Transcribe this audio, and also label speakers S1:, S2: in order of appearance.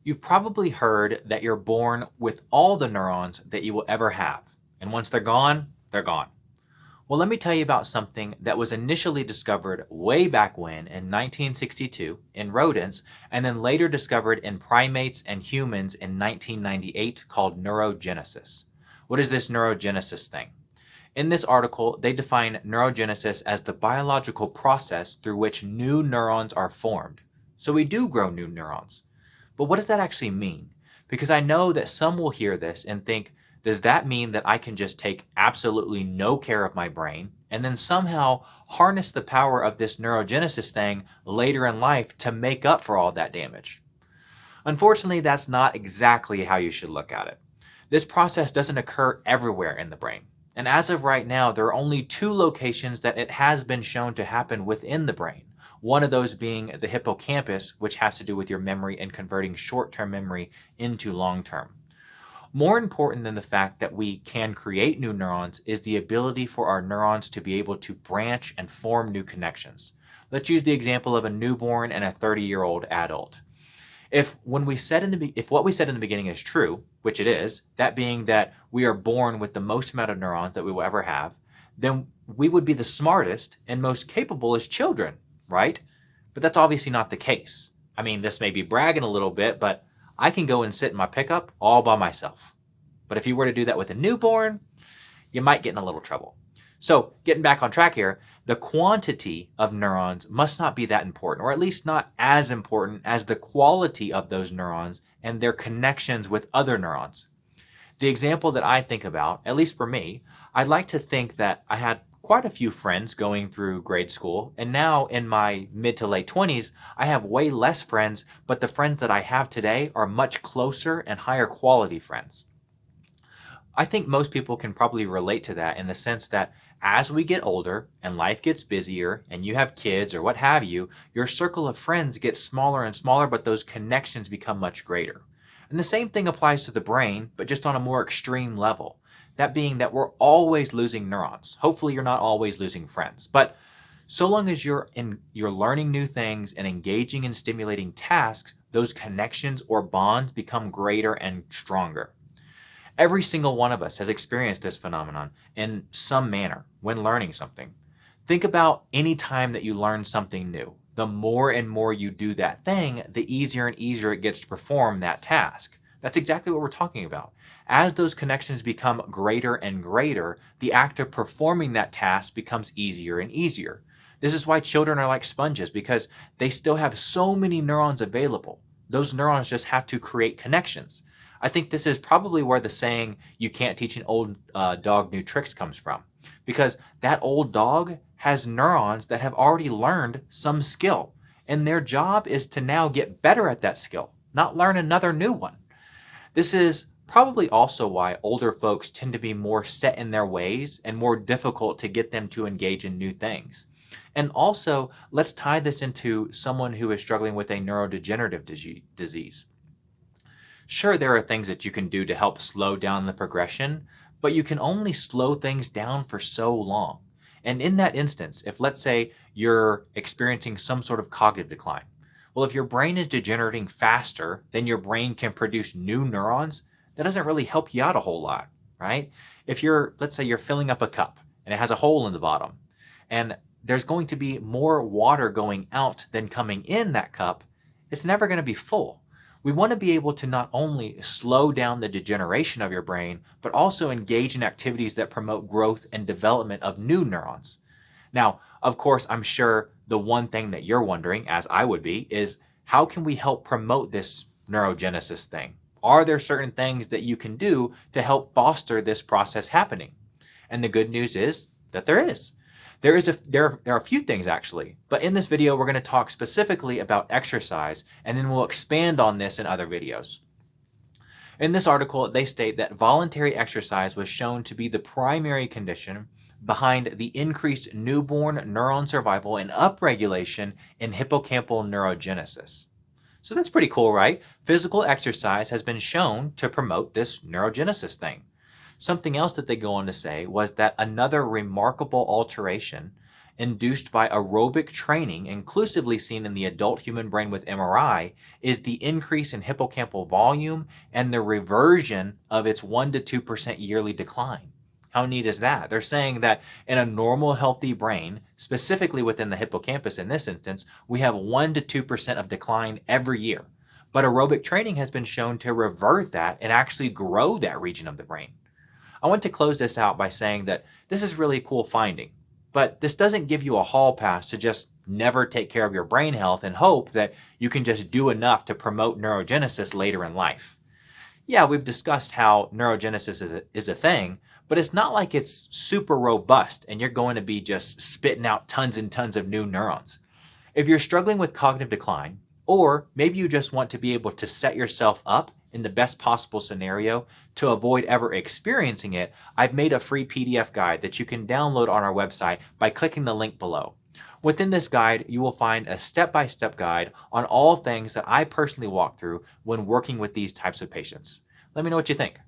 S1: You've probably heard that you're born with all the neurons that you will ever have, and once they're gone, they're gone. Well, let me tell you about something that was initially discovered way back when in 1962 in rodents, and then later discovered in primates and humans in 1998 called neurogenesis. What is this neurogenesis thing? In this article, they define neurogenesis as the biological process through which new neurons are formed. So we do grow new neurons. But what does that actually mean? Because I know that some will hear this and think, does that mean that I can just take absolutely no care of my brain and then somehow harness the power of this neurogenesis thing later in life to make up for all that damage? Unfortunately, that's not exactly how you should look at it. This process doesn't occur everywhere in the brain. And as of right now, there are only two locations that it has been shown to happen within the brain. One of those being the hippocampus, which has to do with your memory and converting short-term memory into long-term. More important than the fact that we can create new neurons is the ability for our neurons to be able to branch and form new connections. Let's use the example of a newborn and a 30-year-old adult. If what we said in the beginning is true, which it is, that being that we are born with the most amount of neurons that we will ever have, then we would be the smartest and most capable as children, right? But that's obviously not the case. I mean, this may be bragging a little bit, but I can go and sit in my pickup all by myself. But if you were to do that with a newborn, you might get in a little trouble. So, getting back on track here, the quantity of neurons must not be that important, or at least not as important as the quality of those neurons and their connections with other neurons. The example that I think about, at least for me, I'd like to think that I had quite a few friends going through grade school, and now in my mid to late 20s, I have way less friends, but the friends that I have today are much closer and higher quality friends. I think most people can probably relate to that in the sense that as we get older and life gets busier and you have kids or what have you, your circle of friends gets smaller and smaller, but those connections become much greater. And the same thing applies to the brain, but just on a more extreme level. That being that we're always losing neurons. Hopefully you're not always losing friends, but so long as you're learning new things and engaging in stimulating tasks, those connections or bonds become greater and stronger. Every single one of us has experienced this phenomenon in some manner when learning something. Think about any time that you learn something new. The more and more you do that thing, the easier and easier it gets to perform that task. That's exactly what we're talking about. As those connections become greater and greater, the act of performing that task becomes easier and easier. This is why children are like sponges, because they still have so many neurons available. Those neurons just have to create connections. I think this is probably where the saying, you can't teach an old dog new tricks comes from. Because that old dog has neurons that have already learned some skill. And their job is to now get better at that skill, not learn another new one. This is probably also why older folks tend to be more set in their ways and more difficult to get them to engage in new things. And also, let's tie this into someone who is struggling with a neurodegenerative disease. Sure, there are things that you can do to help slow down the progression, but you can only slow things down for so long. And in that instance, if let's say you're experiencing some sort of cognitive decline, well, if your brain is degenerating faster than your brain can produce new neurons, that doesn't really help you out a whole lot, right? If let's say you're filling up a cup and it has a hole in the bottom, and there's going to be more water going out than coming in that cup, it's never going to be full. We want to be able to not only slow down the degeneration of your brain, but also engage in activities that promote growth and development of new neurons. Now, of course, I'm sure the one thing that you're wondering, as I would be, is how can we help promote this neurogenesis thing? Are there certain things that you can do to help foster this process happening? And the good news is that there is. There are a few things actually, but in this video we're going to talk specifically about exercise, and then we'll expand on this in other videos. In this article, they state that voluntary exercise was shown to be the primary condition behind the increased newborn neuron survival and upregulation in hippocampal neurogenesis. So that's pretty cool, right? Physical exercise has been shown to promote this neurogenesis thing. Something else that they go on to say was that another remarkable alteration induced by aerobic training, inclusively seen in the adult human brain with MRI, is the increase in hippocampal volume and the reversion of its 1 to 2% yearly decline. How neat is that? They're saying that in a normal, healthy brain, specifically within the hippocampus in this instance, we have 1 to 2% of decline every year. But aerobic training has been shown to revert that and actually grow that region of the brain. I want to close this out by saying that this is really a cool finding, but this doesn't give you a hall pass to just never take care of your brain health and hope that you can just do enough to promote neurogenesis later in life. Yeah, we've discussed how neurogenesis is a thing, but it's not like it's super robust and you're going to be just spitting out tons and tons of new neurons. If you're struggling with cognitive decline, or maybe you just want to be able to set yourself up in the best possible scenario to avoid ever experiencing it, I've made a free PDF guide that you can download on our website by clicking the link below. Within this guide, you will find a step-by-step guide on all things that I personally walk through when working with these types of patients. Let me know what you think.